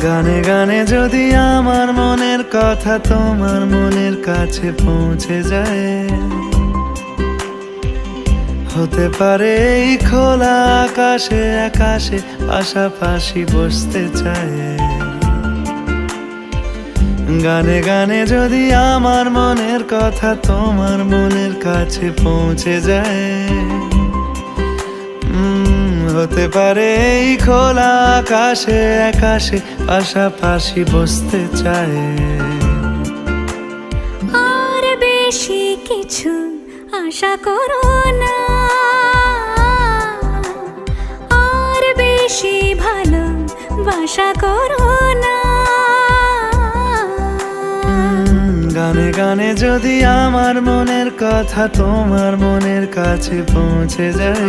গানে গানে যদি আমার মনের কথা তোমার মনের কাছে পৌঁছে যায়, হতে পারে এই খোলা আকাশে আকাশে পাশাপাশি বসতে চায়। গানে গানে যদি আমার মনের কথা তোমার মনের কাছে পৌঁছে যায়, হতে পারে এই খোলা আকাশে আকাশে পাশাপাশি বসতে চায়। আর বেশি কিছু আশা করো না, আর বেশি ভালোবাসা করো না। গানে গানে যদি আমার মনের কথা তোমার মনের কাছে পৌঁছে যায়,